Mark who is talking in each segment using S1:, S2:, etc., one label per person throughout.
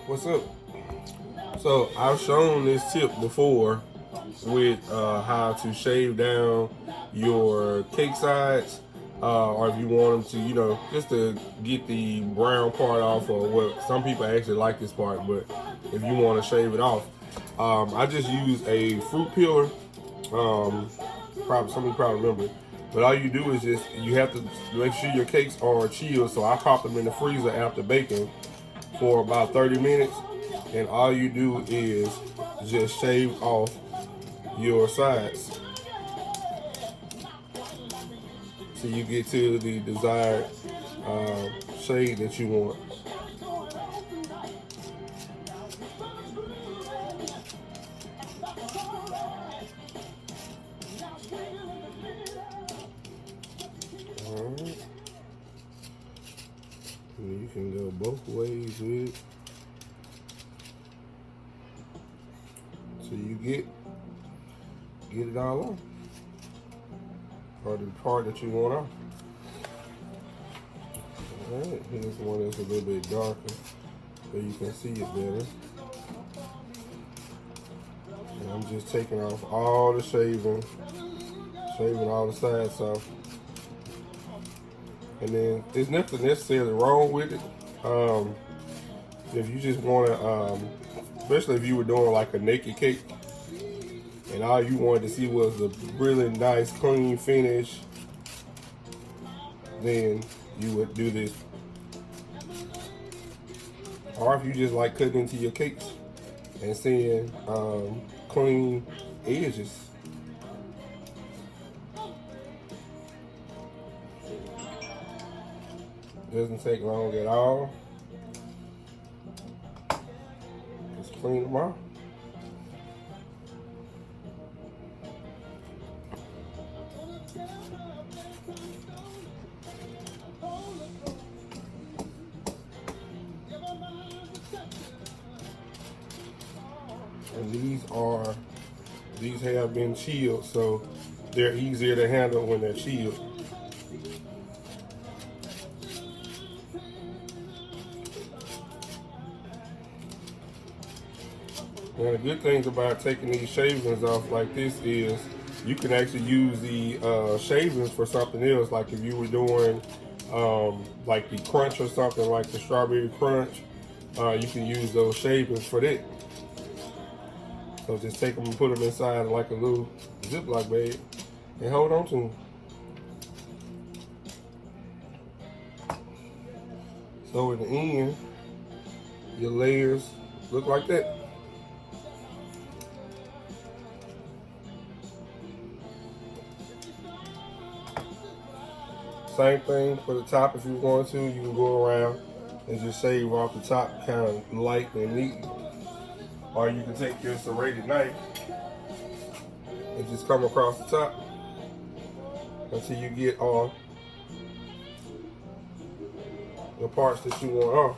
S1: What's up? So I've shown this tip before with how to shave down your cake sides, or if you want them to, just to get the brown part off, or what some people actually like this part, but if you want to shave it off, I just use a fruit peeler. Probably some of you probably remember it. But all you do is you have to make sure your cakes are chilled. So I pop them in the freezer after baking for about 30 minutes, and all you do is just shave off your sides so you get to the desired shade that you want. Alright. You can go both ways with it. So you get it all off, or the part that you want off. Alright, here's one that's a little bit darker so you can see it better. And I'm just taking off all the shaving all the sides off. And then there's nothing necessarily wrong with it. If you just want to, especially if you were doing like a naked cake and all you wanted to see was a really nice clean finish, then you would do this. Or if you just like cutting into your cakes and seeing clean edges. Doesn't take long at all. Just clean them off. And these have been chilled, so they're easier to handle when they're chilled. Now the good things about taking these shavings off like this is you can actually use the shavings for something else. Like if you were doing like the crunch or something, like the strawberry crunch, you can use those shavings for that. So just take them and put them inside like a little Ziploc bag and hold on to them. So in the end, your layers look like that. Same thing for the top. If you want to, you can go around and just shave off the top kind of light and neat. Or you can take your serrated knife and just come across the top until you get all the parts that you want off.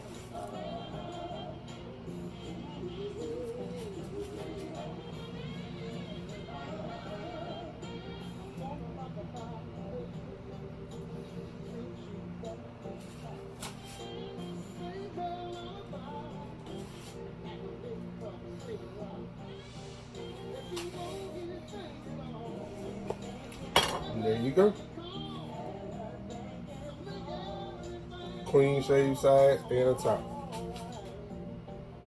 S1: And there you go. Clean shaved sides and a top.